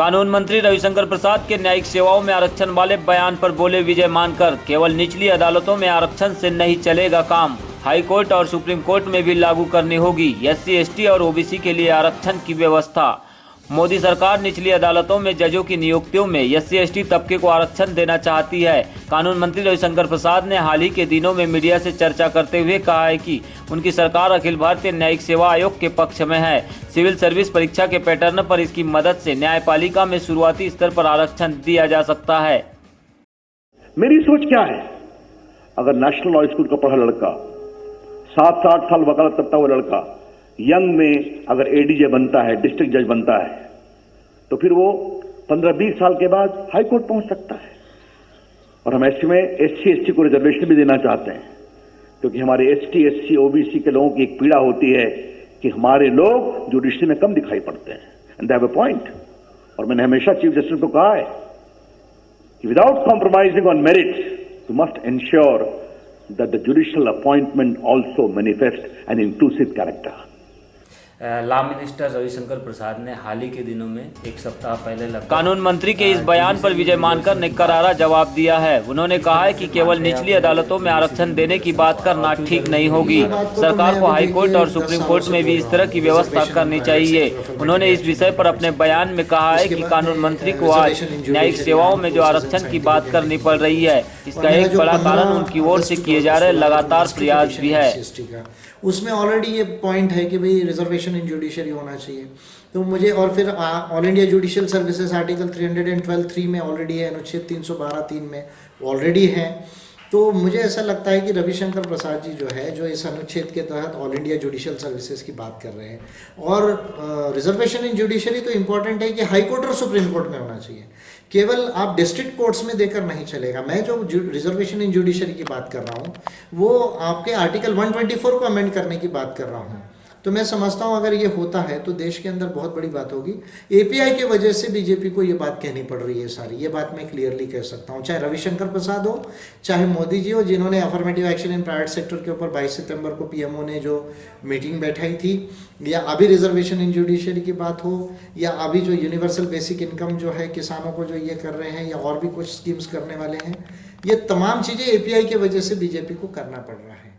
कानून मंत्री रविशंकर प्रसाद के न्यायिक सेवाओं में आरक्षण वाले बयान पर बोले विजय मानकर, केवल निचली अदालतों में आरक्षण से नहीं चलेगा काम, हाई कोर्ट और सुप्रीम कोर्ट में भी लागू करनी होगी एससी, एसटी और ओबीसी के लिए आरक्षण की व्यवस्था। मोदी सरकार निचली अदालतों में जजों की नियुक्तियों में एससी, एसटी तबके को आरक्षण देना चाहती है। कानून मंत्री रविशंकर प्रसाद ने हाल ही के दिनों में मीडिया से चर्चा करते हुए कहा है कि उनकी सरकार अखिल भारतीय न्यायिक सेवा आयोग के पक्ष में है। सिविल सर्विस परीक्षा के पैटर्न पर इसकी मदद से न्यायपालिका में शुरुआती स्तर पर आरक्षण दिया जा सकता है। मेरी सोच क्या है, अगर नेशनल लॉ स्कूल का पढ़ा लड़का, 7-8 साल वकालत करता हुआ लड़का यंग में अगर एडीजे बनता है, डिस्ट्रिक्ट जज बनता है, तो फिर वो 15-20 साल के बाद हाई कोर्ट पहुंच सकता है। और हम ऐसे में एससी, एसटी को रिजर्वेशन भी देना चाहते हैं, क्योंकि हमारे एसटी, एससी, ओबीसी के लोगों की एक पीड़ा होती है कि हमारे लोग जुडिशरी में कम दिखाई पड़ते हैं। And they have a point. और मैंने हमेशा चीफ जस्टिस को कहा है कि without compromising on merit you must ensure that the judicial appointment also manifests an inclusive character. Law minister Ravishankar Prasad ने हाल ही के दिनों में एक सप्ताह पहले कानून मंत्री के इस बयान पर विजय मानकर ने करारा जवाब दिया है। उन्होंने कहा है कि केवल निचली अदालतों में आरक्षण देने की बात करना ठीक नहीं होगी। सरकार को हाई कोर्ट और सुप्रीम कोर्ट में भी इस तरह की व्यवस्था करनी चाहिए। उन्होंने इस विषय पर अपने बयान में कहा है कि कानून मंत्री को आज न्यायिक सेवाओं में जो आरक्षण की बात करनी पड़ रही है, इसका एक बड़ा कारण उनकी ओर से किए जा रहे लगातार प्रयास भी है। उसमें ऑलरेडी ये पॉइंट है कि भाई रिजर्वेशन इन जुडिशरी होना चाहिए। तो मुझे और फिर all India judicial services article 312(3) में ऑलरेडी है, अनुच्छेद 312(3) में ऑलरेडी है। तो मुझे ऐसा लगता है कि रविशंकर प्रसाद जी जो है, जो इस अनुच्छेद के तहत ऑल इंडिया जुडिशियल सर्विसेज की बात कर रहे हैं, और रिजर्वेशन इन जुडिशरी तो इम्पॉर्टेंट है कि हाई कोर्ट और सुप्रीम कोर्ट में होना चाहिए। केवल आप डिस्ट्रिक्ट कोर्ट्स में देकर नहीं चलेगा। मैं जो रिजर्वेशन इन जुडिशरी की बात कर रहा हूँ वो आपके आर्टिकल 124 को अमेंड करने की बात कर रहा हूँ। तो मैं समझता हूँ अगर ये होता है तो देश के अंदर बहुत बड़ी बात होगी। एपीआई की वजह से बीजेपी को ये बात कहनी पड़ रही है सारी, ये बात मैं क्लियरली कह सकता हूँ। चाहे रविशंकर प्रसाद हो, चाहे मोदी जी हो, जिन्होंने affirmative action in private sector के ऊपर 22 सितंबर को पीएमओ ने जो मीटिंग बैठाई थी, या अभी रिजर्वेशन इन जुडिशरी की बात हो, या अभी जो यूनिवर्सल बेसिक इनकम जो है किसानों को जो ये कर रहे हैं, या और भी कुछ स्कीम्स करने वाले हैं, ये तमाम चीज़ें एपीआई की वजह से बीजेपी को करना पड़ रहा है।